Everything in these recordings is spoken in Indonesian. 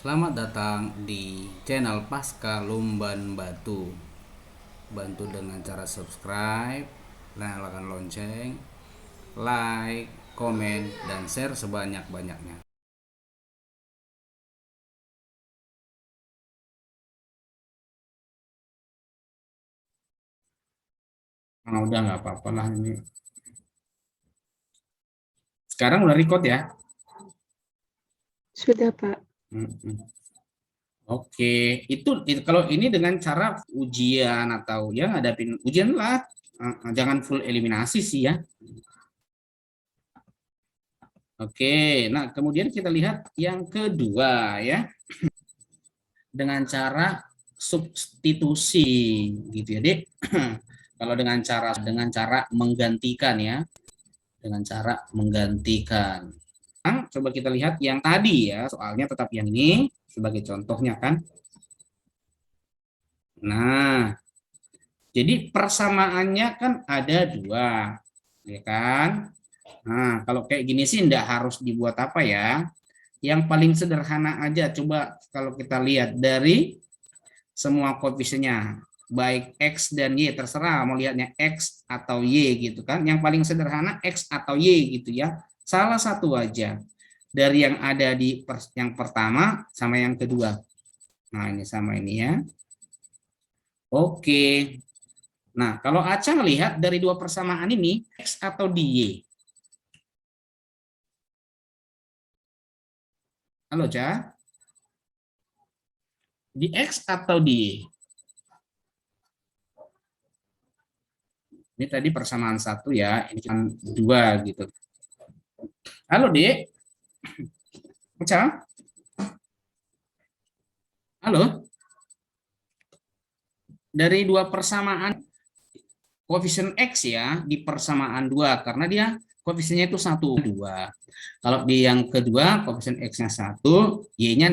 Selamat datang di channel Pasca Lumban Batu. Bantu dengan cara subscribe, nyalakan lonceng, like, komen, dan share sebanyak-banyaknya. Udah nggak apa-apa lah ini. Sekarang udah record ya. Sudah, Pak. Oke, itu kalau ini dengan cara ujian atau ya ngadapin ujian lah. Jangan full eliminasi sih ya. Oke, nah kemudian kita lihat yang kedua ya, dengan cara substitusi gitu ya, Dek. Kalau dengan cara menggantikan ya, dengan cara menggantikan. Nah, coba kita lihat yang tadi ya, soalnya tetap yang ini sebagai contohnya kan. Nah, jadi persamaannya kan ada dua, ya kan? Nah, kalau kayak gini sih enggak harus dibuat apa ya. Yang paling sederhana aja, coba kalau kita lihat dari semua koefisiennya, baik X dan Y, terserah mau lihatnya X atau Y gitu kan. Yang paling sederhana X atau Y gitu ya. Salah satu aja dari yang ada di yang pertama sama yang kedua. Nah, ini sama ini ya. Oke. Nah, kalau Aca melihat dari dua persamaan ini, X atau di Y? Halo, Ca? Di X atau di Y? Ini tadi persamaan satu ya, ini kan dua gitu. Halo, Dek. Aca? Halo? Dari dua persamaan koefisien X ya di persamaan dua karena dia koefisiennya itu satu dua. Kalau di yang kedua koefisien X-nya satu, Y-nya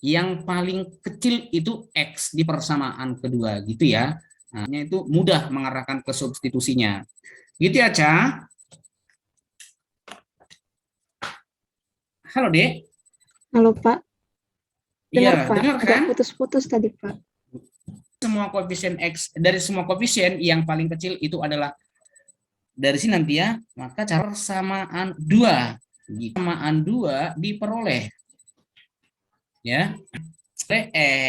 yang paling kecil itu X di persamaan kedua gitu ya. Nah, itu mudah mengarahkan ke substitusinya. Gitu ya, Ca? Halo, Dek. Halo, Pak. Iya, Dengar, Pak. dengar Agak kan? putus-putus tadi, Pak. Semua koefisien X, dari semua koefisien yang paling kecil itu adalah dari sini nanti ya, maka cara persamaan dua. Persamaan dua diperoleh ya.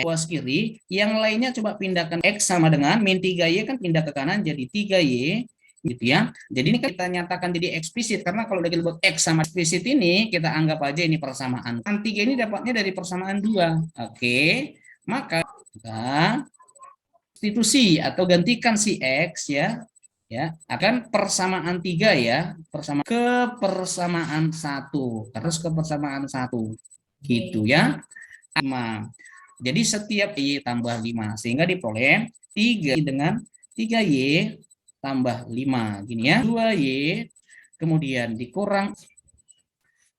Kuas kiri, yang lainnya coba pindahkan X sama dengan min 3Y kan pindah ke kanan jadi 3Y gitu ya. Jadi ini kan kita nyatakan jadi eksplisit karena kalau udah kita buat X sama eksplisit ini kita anggap aja ini persamaan. Kan 3 ini dapatnya dari persamaan 2. Oke. Maka substitusi atau gantikan si X ya akan persamaan 3 ya, persamaan satu terus ke persamaan satu gitu ya. 5. Jadi setiap Y tambah 5 sehingga diperoleh 3 dengan 3Y tambah 5 gini ya, 2Y kemudian dikurang.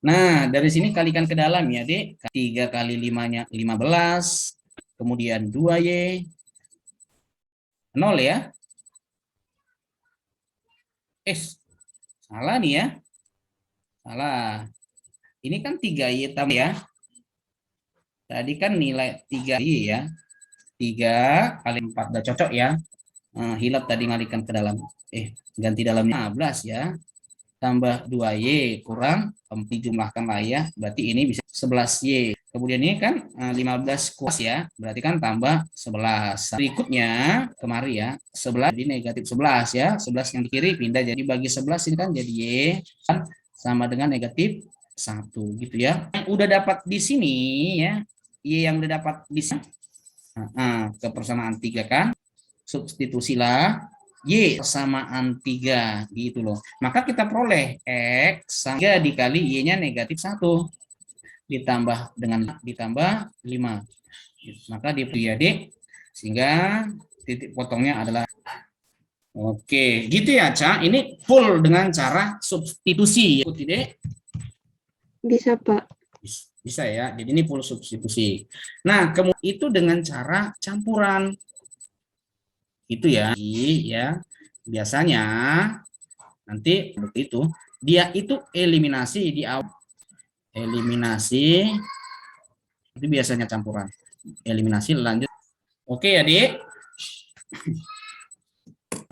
Nah, dari sini kalikan ke dalam ya, Dek. 3 kali 5-nya 15, kemudian 2Y 0 ya. Salah nih ya. Salah. Ini kan 3Y tambah ya. Tadi kan nilai 3Y ya. 3 kali 4 udah cocok ya. Hilap tadi ngalikan ke dalam. Ganti dalam 15 ya. Tambah 2Y kurang, dijumlahkan lah ya. Berarti ini bisa 11Y. Kemudian ini kan 15 kuas ya. Berarti kan tambah 11. Berikutnya kemari ya. 11 jadi negatif 11 ya. 11 yang di kiri pindah jadi bagi 11 ini kan jadi Y kan sama dengan negatif 1 gitu ya. Yang udah dapat di sini ya. Y yang udah dapat di sini. Ke persamaan 3 kan. Substitusilah Y persamaan 3 gitu loh. Maka kita peroleh X sama 3 dikali Y-nya negatif 1 ditambah 5. Maka diperiode sehingga titik potongnya adalah oke, gitu ya, Ca. Ini full dengan cara substitusi. Tidak? Bisa, Pak. Bisa ya. Jadi ini full substitusi. Nah, kemudian itu dengan cara campuran. Itu ya, ya. Biasanya nanti begitu dia itu eliminasi di awal, eliminasi Itu biasanya campuran. Eliminasi lanjut. Oke ya, Dik.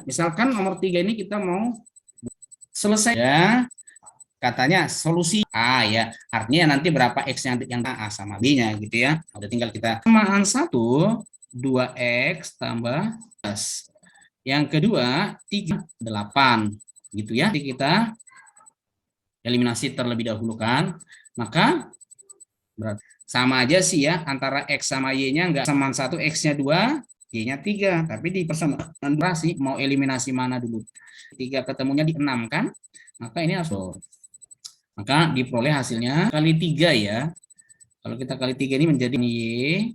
Misalkan nomor 3 ini kita mau selesai ya. Katanya solusi A ya. Artinya nanti berapa X yang A sama B-nya gitu ya. Udah tinggal kita samaan 1 2X tambah 11. Yang kedua 3 8 gitu ya. Jadi kita eliminasi terlebih dahulu kan. Maka berarti sama aja sih ya, antara X sama Y-nya enggak sama 1, X-nya 2, Y-nya 3. Tapi di persamaan sih mau eliminasi mana dulu? 3 ketemunya di 6 kan? Maka ini harus, maka diperoleh hasilnya kali 3 ya. Kalau kita kali 3 ini menjadi Y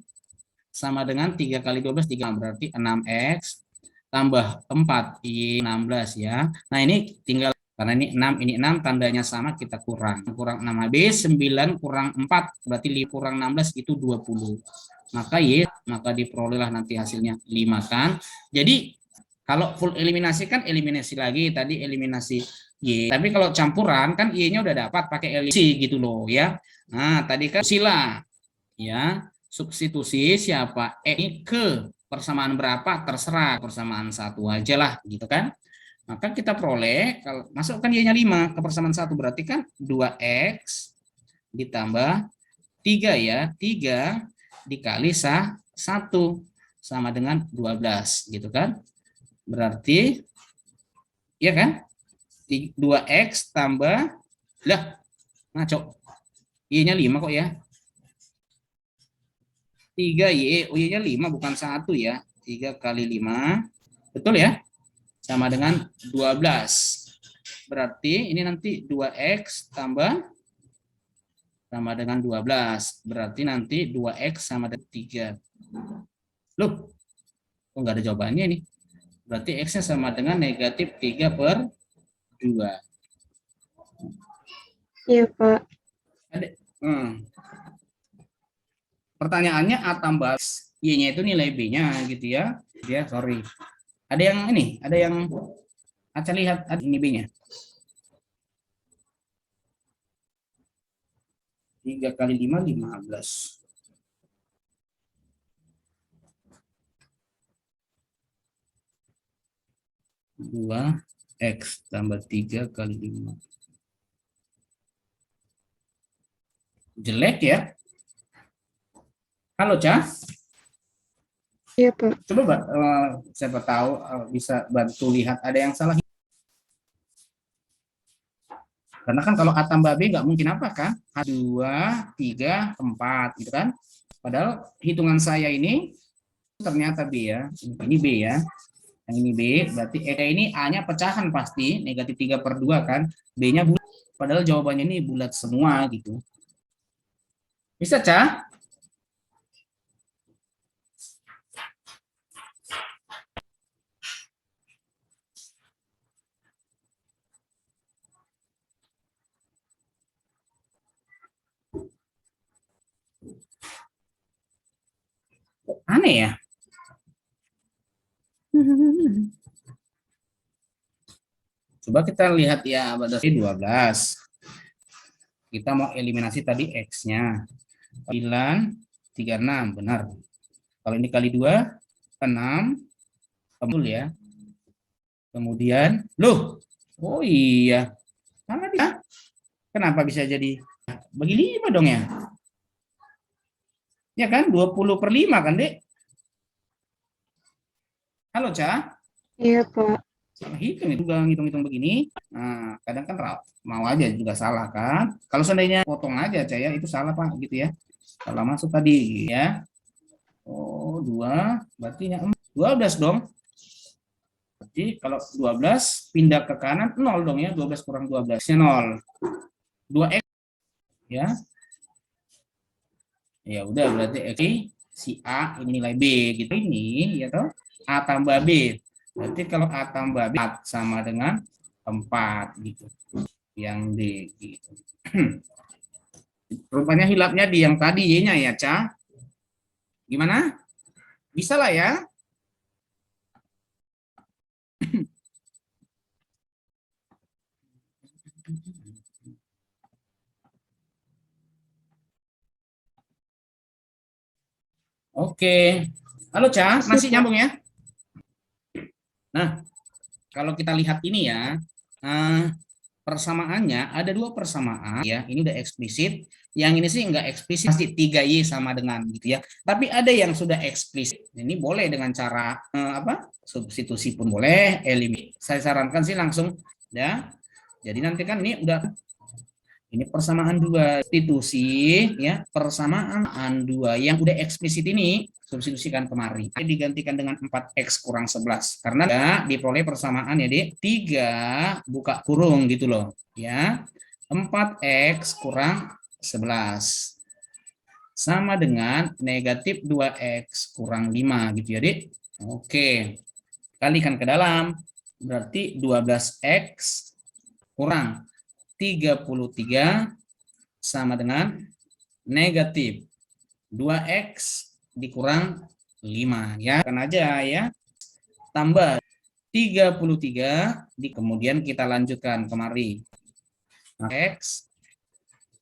sama dengan 3 kali 12, 3 berarti 6X tambah 4, Y 16 ya. Nah ini tinggal, karena ini 6, ini 6, tandanya sama, kita kurang 6 habis, 9 kurang 4, berarti kurang 16 itu 20. Maka Y, maka diperolehlah nanti hasilnya 5 kan. Jadi kalau full eliminasi kan eliminasi lagi, tadi eliminasi Y. Tapi kalau campuran kan Y-nya udah dapat pakai eliminasi gitu loh ya. Nah tadi kan sila ya, substitusi siapa? E ke persamaan berapa terserah, persamaan 1 aja lah gitu kan. Maka kita peroleh, kalau masukkan Y-nya 5 ke persamaan 1 berarti kan 2X ditambah 3 ya, 3 dikali 1 sama dengan 12 gitu kan. Berarti ya kan 2X tambah, lah ngaco, Y-nya 5 kok ya, 3Y, oh Y-nya 5 bukan 1 ya, 3 kali 5 betul ya, sama dengan 12. Berarti ini nanti 2X tambah sama dengan 12, berarti nanti 2X sama dengan 3. Loh, kok nggak ada jawabannya nih? Berarti X-nya sama dengan negatif 3/2. Iya, Pak. Ada, pertanyaannya A tambah Y-nya itu nilai B-nya gitu ya. Ya, sorry. Ada yang ini, ada yang Aca lihat ini B-nya. 3 kali 5, 15. 2X tambah 3 kali 5. Jelek ya. Halo, Cah. Iya, Pak. Coba siapa tahu bisa bantu lihat ada yang salah. Karena kan kalau A tambah B nggak mungkin apa kan? A 2, 3, 4 gitu kan. Padahal hitungan saya ini ternyata B ya. Ini B ya. Yang ini B, berarti ini A-nya pecahan pasti, negatif 3/2 kan. B-nya bulat. Padahal jawabannya ini bulat semua gitu. Bisa, Cah? Aneh ya. Coba kita lihat ya, pada 12. Kita mau eliminasi tadi X-nya. 9, 36, benar. Kalau ini kali 2, 6, betul ya. Kemudian, loh, oh iya, sama dia. Kenapa bisa jadi bagi 5 dong ya? Ya kan, 20/5 kan, Dek? Halo, Ca. Iya, Pak. Salah hitung itu, ngitung-ngitung begini. Nah, kadang kan mau aja juga salah kan. Kalau seandainya potong aja, Ca, ya, itu salah, Pak, gitu ya. Salah masuk tadi, ya. Oh, 2, berarti ya 12 dong. Jadi kalau 12 pindah ke kanan 0 dong ya, 12 kurang 12-nya 0. 2X ya. Ya udah berarti X si A ini nilai B gitu ini ya toh. A tambah B. Berarti kalau A tambah B sama dengan 4 gitu. Yang D gitu. Rupanya hilapnya di yang tadi Y-nya ya, Ca. Gimana? Bisa lah ya. Oke. Halo, Ca, Masih, masih Pak. nyambung ya? Nah, kalau kita lihat ini ya, persamaannya ada dua persamaan ya. Ini udah eksplisit. Yang ini sih nggak eksplisit, pasti 3Y sama dengan gitu ya. Tapi ada yang sudah eksplisit. Ini boleh dengan cara apa? Substitusi pun boleh, eliminasi. Saya sarankan sih langsung ya. Jadi nanti kan ini udah ini persamaan dua substitusi ya, persamaan dua yang udah eksplisit ini substitusikan kemari. Digantikan dengan 4x kurang 11 karena ya diperoleh persamaan ya, Dik. 3 buka kurung gitu loh ya. 4x kurang 11 sama dengan negatif 2x kurang 5 gitu ya, Dik. Oke. Kalikan ke dalam berarti 12x kurang 33 sama dengan negatif 2x dikurang 5 ya, kan aja ya, tambah 33 kemudian kita lanjutkan kemari x,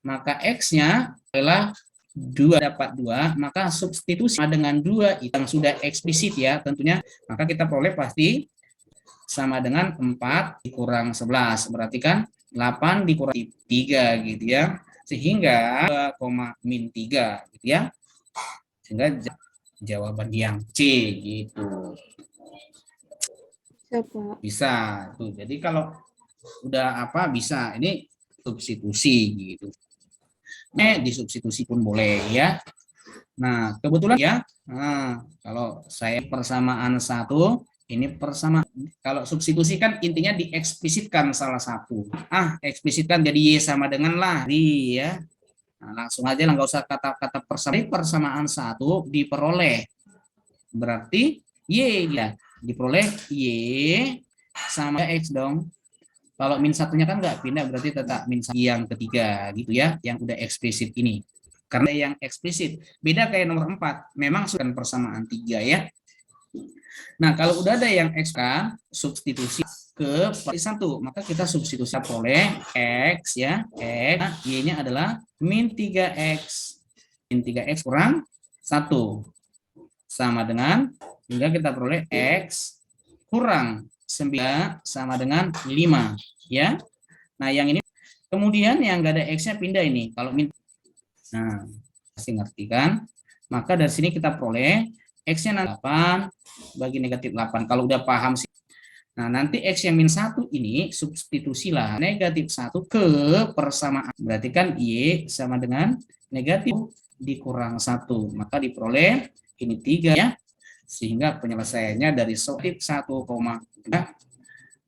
maka x-nya adalah 2, dapat 2, maka substitusi dengan 2 yang sudah eksplisit ya tentunya, maka kita peroleh pasti sama dengan 4 dikurang 11, berarti kan 8 dikurang 3 gitu ya, sehingga 2,-3 gitu ya, sehingga jawaban yang C gitu. Bisa, Pak. Bisa tuh. Jadi kalau udah apa bisa ini substitusi gitu. Disubstitusi pun boleh ya. Nah, kebetulan ya. Nah, kalau saya persamaan satu, ini persamaan. Kalau substitusi kan intinya dieksplisitkan salah satu. Eksplisitkan jadi Y sama dengan lah. Ya. Nah, langsung aja lah, nggak usah kata-kata persamaan satu diperoleh. Berarti Y ya. Diperoleh Y sama X dong. Kalau min satunya kan nggak pindah, berarti tetap min yang ketiga gitu ya, yang udah eksplisit ini. Karena yang eksplisit beda kayak nomor 4, memang sudah persamaan 3 ya. Nah, kalau udah ada yang X kan, substitusi ke satu, maka kita substitusi oleh X ya, X, Y-nya adalah min 3X. Min 3X kurang 1. Sama dengan, hingga kita peroleh X kurang 9 sama dengan 5 ya. Nah, yang ini kemudian yang enggak ada X-nya pindah ini. Kalau min, nah, pasti ngerti kan? Maka dari sini kita peroleh X-nya 8 bagi negatif 8. Kalau udah paham sih. Nah, nanti X yang min 1 ini substitusilah negatif 1 ke persamaan. Berarti kan Y sama dengan negatif dikurang 1. Maka diperoleh ini 3 ya. Sehingga penyelesaiannya dari soal 1,3.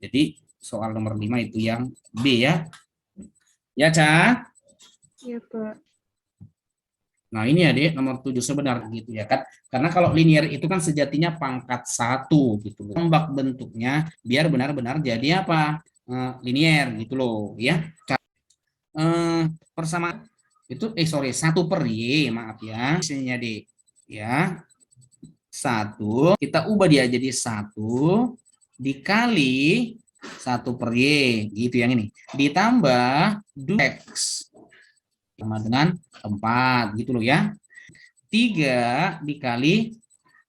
Jadi soal nomor 5 itu yang B ya. Ya, Ca? Iya, Pak. Nah, ini ya, Dek, nomor 7 sebenarnya gitu ya kan. Karena kalau linear itu kan sejatinya pangkat 1 gitu loh. Tambah bentuknya biar benar-benar jadi apa? Linear gitu loh ya. Persamaan itu 1 per Y, maaf ya. Misalnya, Dek, ya. 1 kita ubah dia jadi 1 dikali 1 per Y gitu yang ini, ditambah 2X sama dengan 4 gitu loh ya. 3 dikali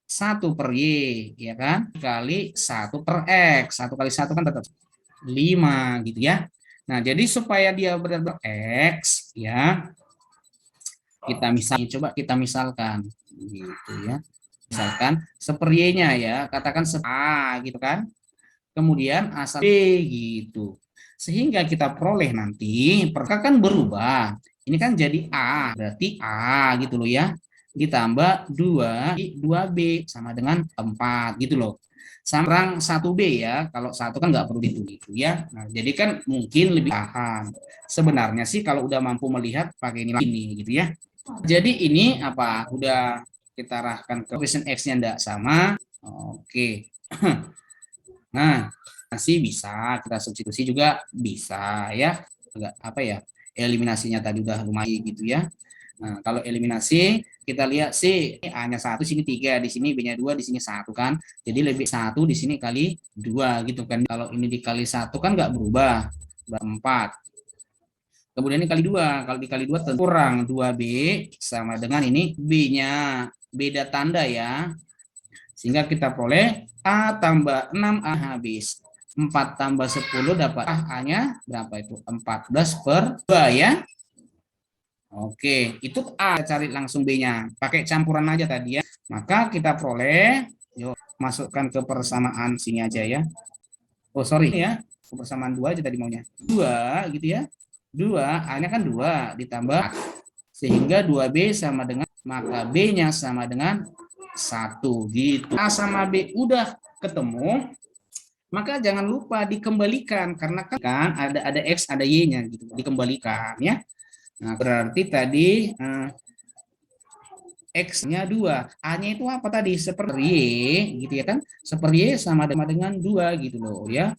1 per Y ya kan, dikali 1 per X, 1 kali 1 kan tetap 5 gitu ya. Nah, jadi supaya dia benar-benar X ya, kita coba kita misalkan gitu ya. Misalkan Y-nya ya, katakan A gitu kan. Kemudian asal B gitu. Sehingga kita peroleh nanti, perkara kan berubah. Ini kan jadi A, berarti A gitu loh ya. Ditambah 2B sama dengan 4 gitu loh. Sama 1B ya, kalau 1 kan nggak perlu ditulis gitu ya. Nah, jadi kan mungkin lebih paham. Sebenarnya sih kalau udah mampu melihat pakai ini gitu ya. Jadi ini apa? Udah kita arahkan ke question X-nya tidak sama. Oke. Nah, masih bisa kita substitusi juga bisa ya. Enggak apa ya? Eliminasinya tadi udah lumayan gitu ya. Nah, kalau eliminasi kita lihat sih A-nya 1, sini 3, di sini B-nya 2, di sini 1 kan. Jadi lebih 1 di sini kali 2 gitu kan. Kalau ini dikali 1 kan enggak berubah. 4. Kemudian ini kali 2, kalau dikali 2 kurang 2B sama dengan ini B-nya beda tanda ya. Sehingga kita peroleh A tambah 6A habis. 4 tambah 10 dapat A-nya berapa itu? 14/2 ya. Oke, itu A, cari langsung B-nya. Pakai campuran aja tadi ya. Maka kita peroleh, yuk masukkan ke persamaan sini aja ya. Oh sorry ya, persamaan 2 aja tadi maunya. 2 gitu ya. 2, A-nya kan 2 ditambah sehingga 2B sama dengan, maka B-nya sama dengan 1 gitu. A sama B udah ketemu, maka jangan lupa dikembalikan karena kan ada X ada Y-nya gitu, dikembalikan ya. Nah, berarti tadi X-nya 2. A-nya itu apa tadi? Seperti Y gitu ya kan? Seperti Y sama dengan 2 gitu loh ya.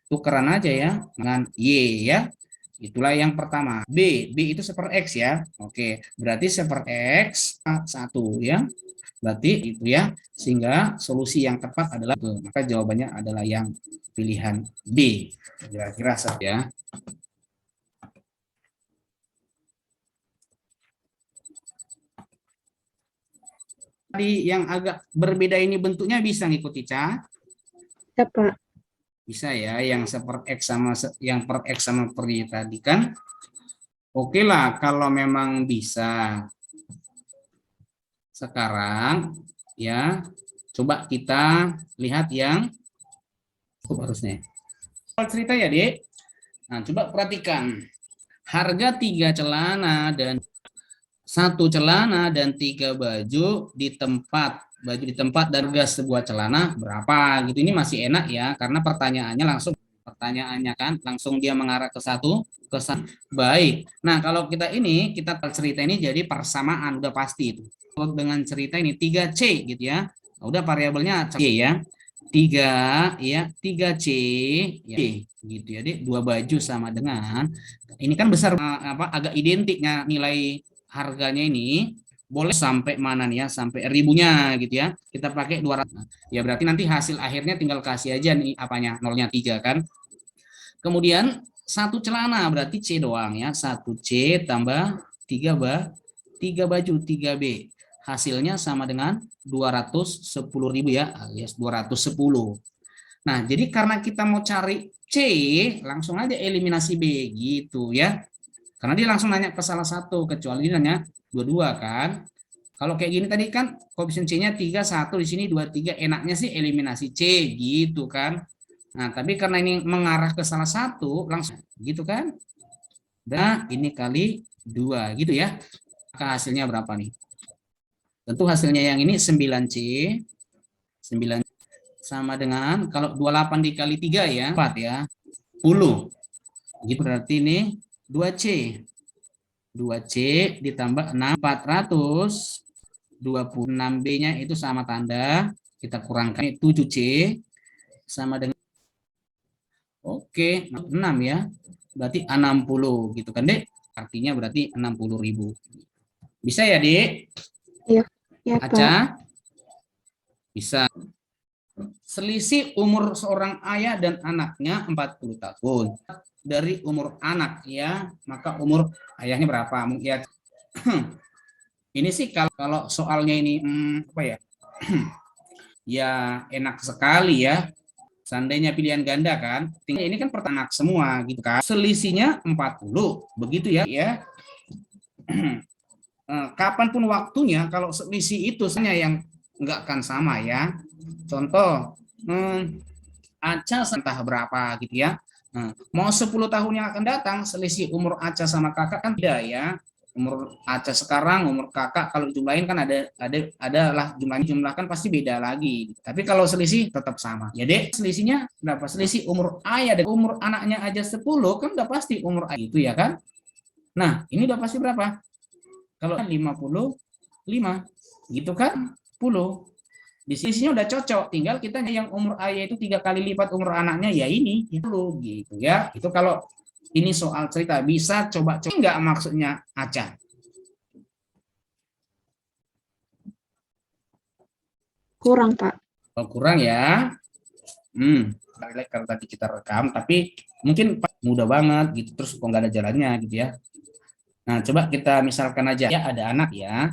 Tukeran aja ya dengan Y ya. Itulah yang pertama. B itu seper X ya. Oke, berarti seper X 1 ya. Berarti itu ya. Sehingga solusi yang tepat adalah itu. Maka jawabannya adalah yang pilihan B. Kira-kira ya. Tadi yang agak berbeda ini bentuknya bisa ngikuti Ca? Ya, Pak. Bisa ya, yang seper X sama yang per X sama per Y tadi kan. Oke lah kalau memang bisa. Sekarang ya, coba kita lihat yang harusnya. Cerita ya, Dek. Nah, coba perhatikan. Harga 3 celana dan 1 celana dan 3 baju di tempat dan harga sebuah celana berapa gitu. Ini masih enak ya karena pertanyaannya kan langsung dia mengarah ke satu baik. Nah, kalau kita cerita ini jadi persamaan udah pasti itu. Kalau dengan cerita ini 3C gitu ya. Udah variabelnya C ya. 3C ya, gitu ya, Dek. 2 baju sama dengan ini kan besar agak identiknya nilai harganya ini boleh sampai mana nih ya, sampai ribunya gitu ya. Kita pakai 200. Ya berarti nanti hasil akhirnya tinggal kasih aja nih apanya, nolnya 3 kan. Kemudian 1 celana berarti C doang ya. 1C tambah 3 baju 3B. Hasilnya sama dengan 210.000 ya, alias 210. Nah, jadi karena kita mau cari C, langsung aja eliminasi B gitu ya. Karena dia langsung nanya ke salah satu, kecuali dia nanya dua-dua kan. Kalau kayak gini tadi kan koefisien C-nya 3, 1 di sini 2, 3. Enaknya sih eliminasi C gitu kan. Nah, tapi karena ini mengarah ke salah satu, langsung gitu kan. Nah, ini kali 2 gitu ya. Maka hasilnya berapa nih? Tentu hasilnya yang ini 9C. 9 sama dengan, kalau 28 dikali 3 ya, 4 ya. 10. Gitu berarti ini 2C. 2C ditambah 6, 426B-nya itu sama tanda. Kita kurangkan 7C sama dengan, oke, 6 ya. Berarti 60 gitu kan, Dek? Artinya berarti 60.000. Bisa ya, Dek? Iya, ya, Pak. Aca? Bisa. Selisih umur seorang ayah dan anaknya 40 tahun. Dari umur anak ya, maka umur ayahnya berapa? Mungkin ini sih kalau soalnya ini apa ya? Ya enak sekali ya. Seandainya pilihan ganda kan, ini kan pertanak semua gitu kan. Selisihnya 40, begitu ya. Kapanpun waktunya kalau selisih itu sebenarnya yang enggak akan sama ya. Contoh, Aca entah berapa gitu ya. Mau 10 tahun yang akan datang, selisih umur Aca sama kakak kan beda ya. Umur Aca sekarang, umur kakak kalau jumlahin kan adalah jumlah kan pasti beda lagi. Tapi kalau selisih tetap sama. Ya, Dek, selisihnya berapa? Selisih umur ayah dan umur anaknya aja 10 kan udah pasti umur ayah itu ya kan. Nah, ini udah pasti berapa? Kalau 55 gitu kan? 10. Di sisinya udah cocok, tinggal kita yang umur ayah itu 3 kali lipat umur anaknya ya ini itu gitu ya. Itu kalau ini soal cerita bisa coba nggak maksudnya Aca? Kurang, Pak. Oh, kurang ya. Kalau tadi kita rekam tapi mungkin mudah banget gitu, terus kok nggak ada jalannya gitu ya. Nah, coba kita misalkan aja ya ada anak ya.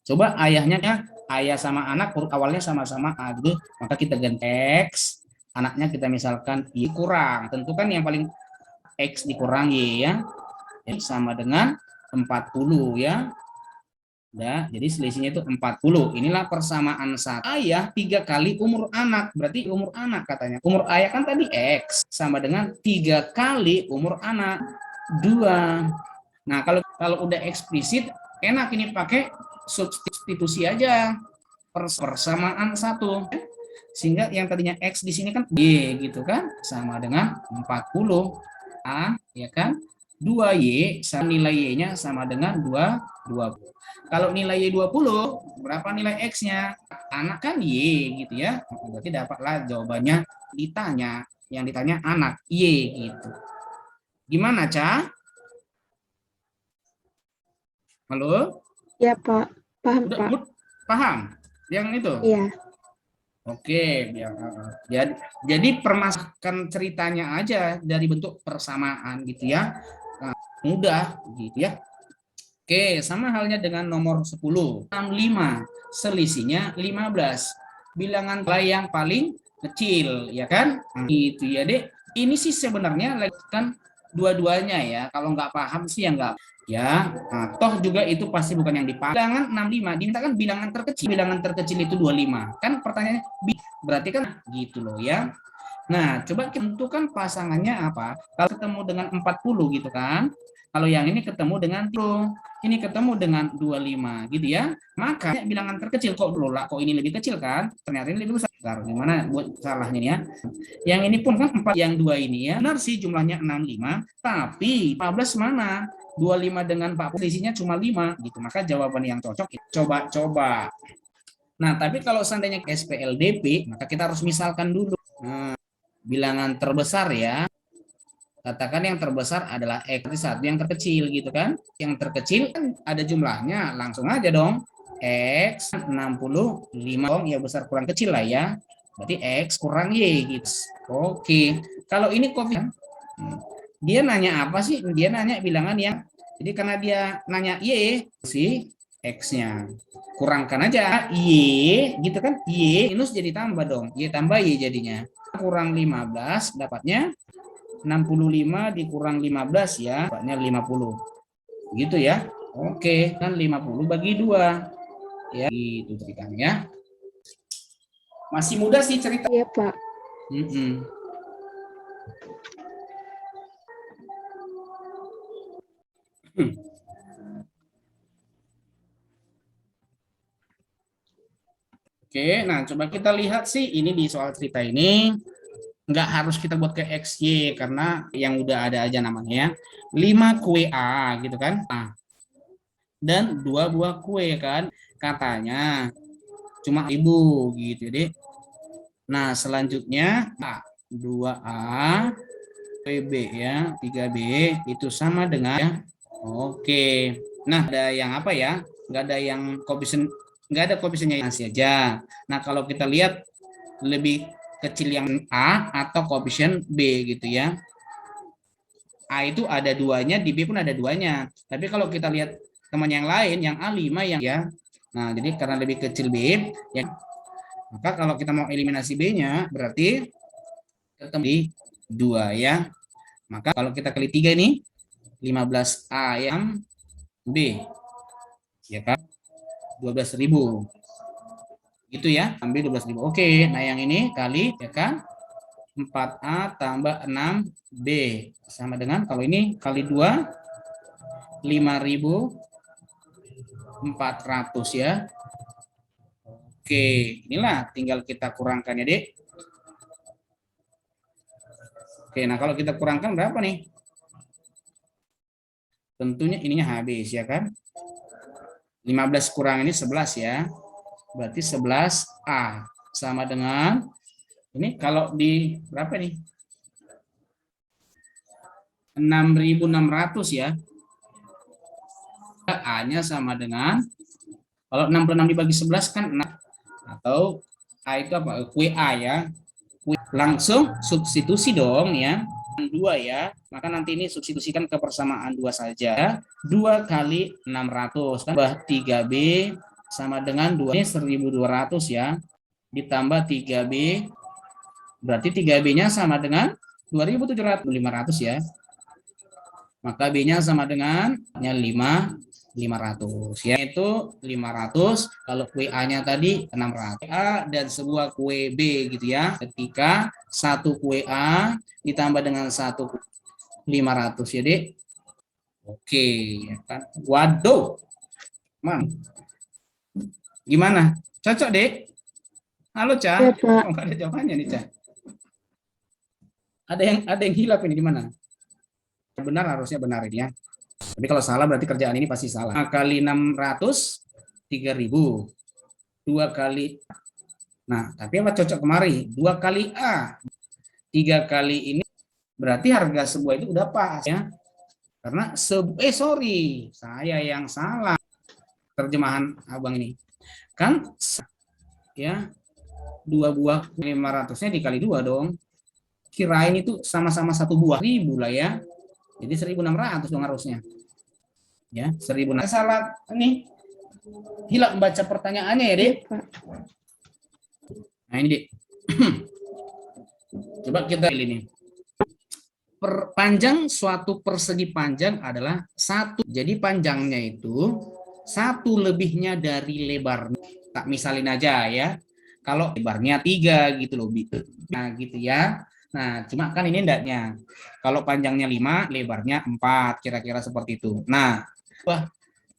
Coba ayahnya ya, ayah sama anak huruf awalnya sama-sama A gitu, maka kita ganti X, anaknya kita misalkan Y kurang. Tentu kan yang paling X dikurangi ya. Sama dengan 40 ya. Ya, jadi selisihnya itu 40. Inilah persamaan satu ayah 3 kali umur anak. Berarti umur anak katanya. Umur ayah kan tadi X sama dengan 3 kali umur anak 2. Nah, kalau udah eksplisit enak ini pakai substitusi aja persamaan satu. Sehingga yang tadinya X di sini kan Y gitu kan, sama dengan 40 A ya kan. 2Y sama nilai Y-nya sama dengan 20. Kalau nilai Y 20, berapa nilai X-nya? Anak kan Y gitu ya. Berarti dapatlah jawabannya ditanya. Yang ditanya anak Y gitu. Gimana, Ca? Halo? Ya, Pak. Paham, Udah, Pak. paham? Yang itu? Iya. Oke, jadi permasalahan ceritanya aja dari bentuk persamaan gitu ya. Nah, mudah gitu ya. Oke, sama halnya dengan nomor 10. 65, selisihnya 15. Bilangan yang paling kecil, ya kan? Itu ya, Dek. Ini sih sebenarnya kan dua-duanya ya. Kalau nggak paham sih ya nggak. Ya, nah, toh juga itu pasti bukan yang dipahami. Bilangan 65, dimintakan bilangan terkecil. Bilangan terkecil itu 25. Kan pertanyaannya, berarti kan gitu loh ya. Nah, coba kita tentukan pasangannya apa. Kalau ketemu dengan 40 gitu kan. Kalau yang ini ketemu dengan 30, ini ketemu dengan 25 gitu ya. Maka bilangan terkecil kok dulu lah, kok ini lebih kecil kan? Ternyata ini lebih besar. Gimana buat salahnya ya? Yang ini pun kan 4, yang 2 ini ya. Benar sih jumlahnya 65, tapi 15 mana? 25 dengan 40 isinya cuma 5 gitu. Maka jawaban yang cocok coba-coba. Nah, tapi kalau seandainya SPLDP, maka kita harus misalkan dulu. Nah, bilangan terbesar ya. Katakan yang terbesar adalah X, satu yang terkecil gitu kan. Yang terkecil kan ada jumlahnya, langsung aja dong. X 65 dong, ya besar kurang kecil lah ya. Berarti X kurang Y gitu. Oke. Kalau ini koefisien, dia nanya apa sih? Dia nanya bilangan yang, jadi karena dia nanya Y, si X-nya. Kurangkan aja Y gitu kan. Y minus jadi tambah dong. Y tambah Y jadinya. Kurang 15 dapatnya 65 dikurang 15 ya, dapatnya 50. Gitu ya. Oke, kan 50 bagi 2. Ya, itu ceritanya ya. Masih mudah sih cerita. Iya, Pak. Oke, nah coba kita lihat sih ini di soal cerita ini nggak harus kita buat ke XY karena yang udah ada aja namanya 5 kue A gitu kan. Nah, dan 2 buah kue kan katanya cuma 1000 gitu deh. Nah, selanjutnya A 2A PB ya 3B itu sama dengan ya. Oke. Nah, ada yang apa ya? Nggak ada yang koefisien, nggak ada koefisiennya masih aja. Nah, kalau kita lihat lebih kecil yang A atau koefisien B gitu ya. A itu ada duanya, di B pun ada duanya. Tapi kalau kita lihat teman yang lain, yang A5 yang ya. Nah, jadi karena lebih kecil B, ya, maka kalau kita mau eliminasi B-nya, berarti ketemu di 2 ya. Maka kalau kita kali 3 ini, 15A yang B. Ya kan? 12.000. Gitu ya, ambil 12.000. Oke, nah yang ini kali, ya kan? 4A tambah 6B. Sama dengan, kalau ini kali 2, 5.400 ya. Oke, inilah tinggal kita kurangkan ya, Dek. Oke, nah kalau kita kurangkan berapa nih? Tentunya ininya habis ya kan? 15 kurang ini 11 ya. Berarti 11A sama dengan ini kalau di berapa nih? 6.600 ya. A-nya sama dengan kalau 66 dibagi 11 kan 6 atau A itu apa? QA ya. Langsung substitusi dong ya. 2 ya, maka nanti ini substitusikan ke persamaan 2 saja. 2 kali 600 tambah 3B sama dengan 2, ini 1200 ya, ditambah 3B, berarti 3B-nya sama dengan 2700, 500 ya. Maka B-nya sama dengan 500 ya, itu 500. Kalau kue A-nya tadi 600. A dan sebuah kue B gitu ya. Ketika satu kue A ditambah dengan satu 500 ya, Dek. Oke, ya kan? Waduh. Gimana? Cocok, Dek? Halo, Cah. Iya, Pak. Oh, nggak ada jawabannya nih, Cah. Ada yang hilap ini gimana? Benar, harusnya benar ini ya. Tapi kalau salah berarti kerjaan ini pasti salah. 5 kali 600, 3.000. 2 kali. Nah, tapi apa cocok kemari? 2 kali A. 3 kali ini berarti harga sebuah itu udah pas ya. Karena sorry, saya yang salah. Terjemahan Abang ini. Kan ya 2 buah 500-nya dikali 2 dong. Kirain itu sama-sama 1 buah 1.000 lah ya. Jadi 1.600 dong harusnya. Ya, 1.600. Salah nih. Hilap membaca pertanyaannya ya, Dek. Nah, ini, Dek. Coba kita pilih nih. Panjang suatu persegi panjang adalah 1. Jadi panjangnya itu 1 lebihnya dari lebarnya. Tak misalin aja ya. Kalau lebarnya 3 gitu loh. Nah, gitu ya. Nah, cuma kan ini enggaknya. Kalau panjangnya 5, lebarnya 4, kira-kira seperti itu. Nah,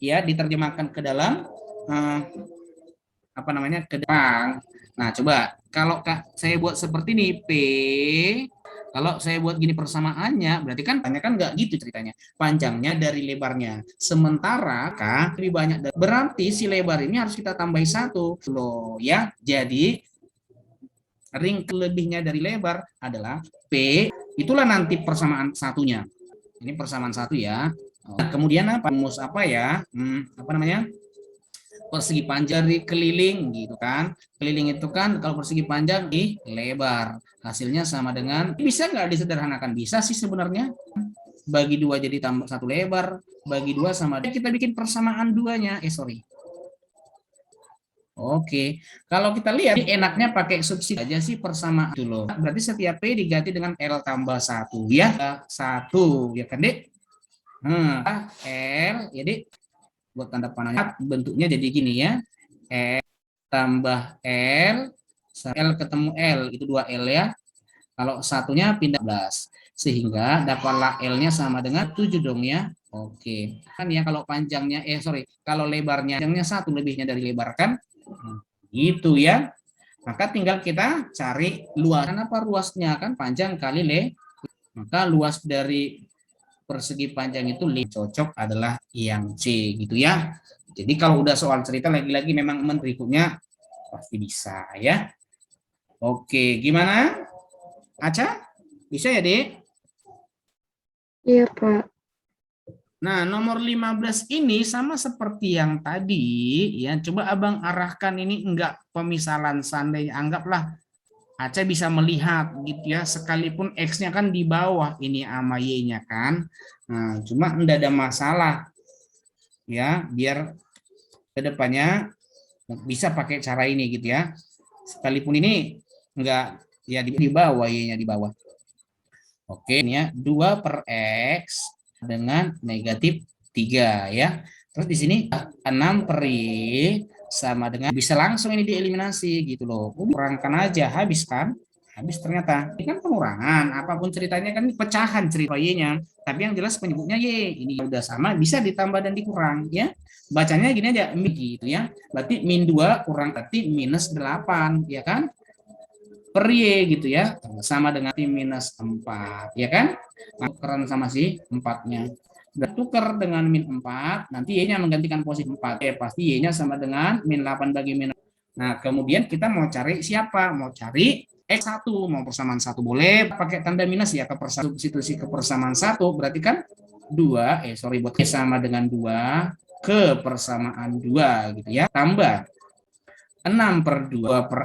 ya diterjemahkan ke dalam apa namanya? Ke depan. Nah, coba kalau saya buat seperti ini, P, kalau saya buat gini persamaannya, berarti kan nggak gitu ceritanya. Panjangnya dari lebarnya. Sementara K lebih banyak. Berarti si lebar ini harus kita tambahi 1 loh ya. Jadi ring kelebihnya dari lebar adalah P, itulah nanti persamaan satunya. Ini persamaan 1 ya. Kemudian apa? Rumus apa ya? Apa namanya? Persegi panjang dari keliling gitu kan. Keliling itu kan kalau persegi panjang di lebar. Hasilnya sama dengan, bisa nggak disederhanakan? Bisa sih sebenarnya. Bagi 2 jadi tambah 1 lebar. Bagi 2 sama, kita bikin persamaan 2-nya. Oke, kalau kita lihat enaknya pakai substitusi aja sih persamaan itu loh. Berarti setiap P diganti dengan L tambah 1 ya. 1 ya kan, Dek? L ya, Dek. Buat tanda panahnya bentuknya jadi gini ya. L tambah L, L ketemu L, itu 2L ya. Kalau satunya pindah 11. Sehingga dapatlah L-nya sama dengan 7 dong ya. Oke. Kan ya kalau panjangnya, kalau lebarnya, panjangnya 1 lebihnya dari lebar kan. Gitu ya. Maka tinggal kita cari luas. Apa ruasnya kan panjang kali maka luas dari persegi panjang itu cocok adalah yang C gitu ya. Jadi kalau udah soal cerita lagi-lagi memang berikutnya pasti bisa ya. Oke, gimana? Aca? Bisa ya, Dek? Iya, Pak. Nah, nomor 15 ini sama seperti yang tadi ya. Coba Abang arahkan ini enggak pemisalan, seandainya anggaplah Aca bisa melihat gitu ya, sekalipun X-nya kan di bawah ini sama Y-nya kan. Nah, cuma enggak ada masalah ya, biar kedepannya bisa pakai cara ini gitu ya. Sekalipun ini enggak ya di bawah, Y-nya di bawah. Oke, ini ya 2 per X dengan negatif 3 ya. Terus di sini 6 per Y sama dengan, bisa langsung ini dieliminasi gitu loh. Kurangkan aja, habis kan? Habis ternyata. Ini kan pengurangan, apapun ceritanya kan pecahan cerita Y-nya. Tapi yang jelas penyebutnya Y. Ini udah sama, bisa ditambah dan dikurang ya. Bacanya gini aja, gitu ya. Berarti min 2 kurang berarti minus 8 ya kan? Per Y gitu ya, sama dengan minus 4 ya kan. Nah, tukeran sama si 4-nya. Udah tuker dengan min 4, nanti Y-nya menggantikan posisi 4. Pasti Y-nya sama dengan min 8 bagi min. Nah, kemudian kita mau cari siapa? Mau cari X1, mau persamaan 1 boleh pakai tanda minus ya, ke substitusi ke persamaan 1, berarti kan 2, buat sama dengan 2 ke persamaan 2 gitu ya, tambah 6 per 2 per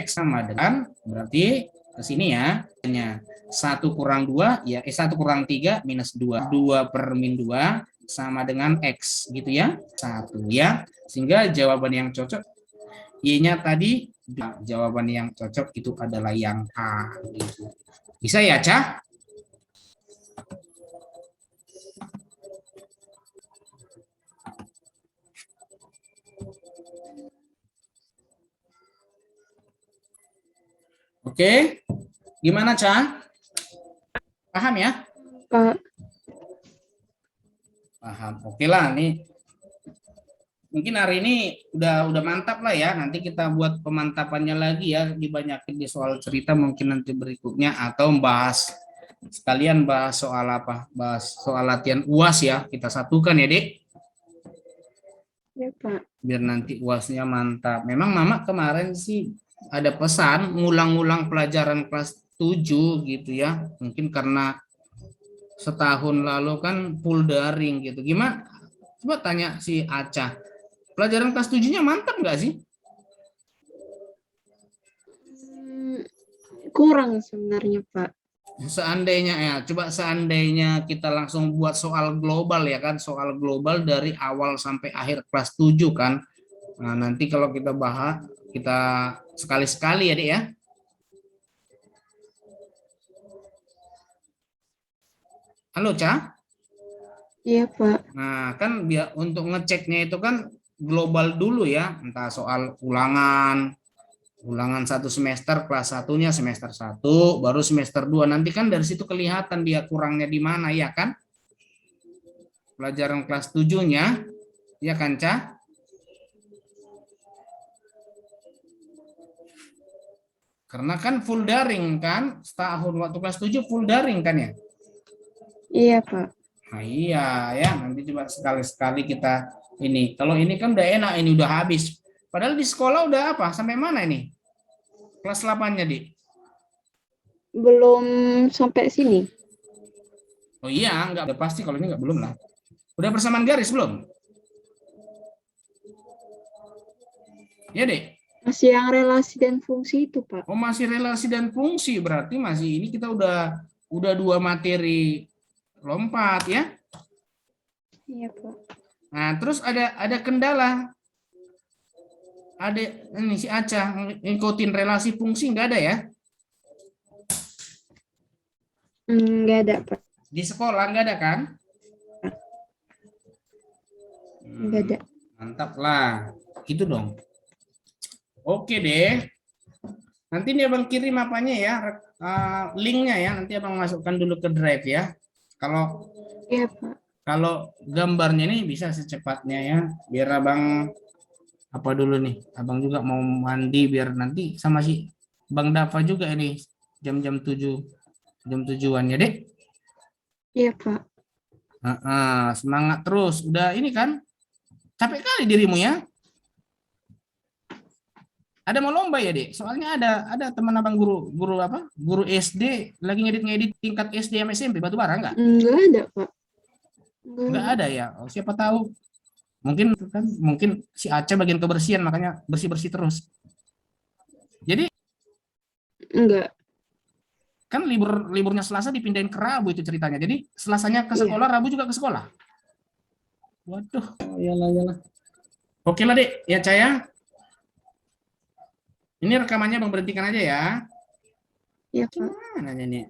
X sama dengan, berarti ke sini ya, 1 kurang 2, ya 1 kurang 3 minus 2, 2 per min 2 sama dengan X gitu ya. 1 ya. Sehingga jawaban yang cocok Y-nya tadi, jawaban yang cocok itu adalah yang A gitu. Bisa ya, Cah? Oke. Gimana, Cah? Paham ya? Pak. Paham. Oke lah, nih mungkin hari ini udah mantap lah ya. Nanti kita buat pemantapannya lagi ya, dibanyakin di soal cerita mungkin nanti berikutnya, atau bahas sekalian bahas soal apa? Bahas soal latihan UAS ya. Kita satukan ya, Dek. Ya, Pak. Biar nanti UASnya mantap. Memang Mama kemarin sih ada pesan ngulang-ngulang pelajaran kelas 7 gitu ya. Mungkin karena setahun lalu kan full daring gitu. Gimana? Coba tanya si Aca. Pelajaran kelas 7-nya mantap nggak sih? Kurang sebenarnya, Pak. Seandainya ya, coba seandainya kita langsung buat soal global ya kan, soal global dari awal sampai akhir kelas 7 kan. Nah, nanti kalau kita bahas, kita sekali-sekali ya, Dek ya. Halo, Ca? Iya, Pak. Nah, kan biar untuk ngeceknya itu kan global dulu ya, entah soal ulangan, ulangan satu semester kelas satunya semester 1, baru semester 2. Nanti kan dari situ kelihatan dia kurangnya di mana ya kan? Pelajaran kelas 7-nya, ya kan, Ca? Karena kan full daring kan, setahun waktu kelas 7 full daring kan ya? Iya, Pak. Nah, iya ya, nanti coba sekali-sekali kita ini. Kalau ini kan udah enak, ini udah habis. Padahal di sekolah udah apa? Sampai mana ini? Kelas 8-nya, Di? Belum sampai sini. Oh iya, nggak udah pasti kalau ini nggak belum lah. Udah persamaan garis belum? Ya, Dek. Masih yang relasi dan fungsi itu, Pak. Oh, masih relasi dan fungsi, berarti masih ini kita udah 2 materi lompat ya. Iya, Pak. Nah, terus ada kendala. Ada ini si Aca ngikutin relasi fungsi nggak ada ya? Nggak ada, Pak. Di sekolah nggak ada kan? Nggak ada. Mantap lah. Gitu dong. Oke deh. Nanti nih Abang kirim apanya ya, linknya ya. Nanti Abang masukkan dulu ke Drive ya. Kalau Iya, Pak. kalau gambarnya ini bisa secepatnya ya. Biar Abang apa dulu nih. Abang juga mau mandi biar nanti sama si Bang Dava juga ini jam-jam 7, jam 7-an ya, Dek. Iya, Pak. Semangat terus. Udah ini kan capek kali dirimu ya. Ada mau lomba ya, Dek? Soalnya ada teman Abang guru apa? Guru SD lagi ngedit tingkat SD sama SMP Batubara enggak? Nggak ada, Pak. Enggak ada ya. Oh, siapa tahu mungkin si Aceh bagian kebersihan makanya bersih-bersih terus. Jadi Enggak. kan liburnya Selasa dipindahin ke Rabu itu ceritanya. Jadi Selasanya ke sekolah, Rabu juga ke sekolah. Waduh, iyalah. Oke lah, Dek. Ya, Caya. Ini rekamannya Bang berhentikan aja ya. Iya, Pak. Gimana ini?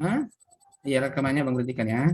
Hah? Iya, rekamannya Bang berhentikan ya.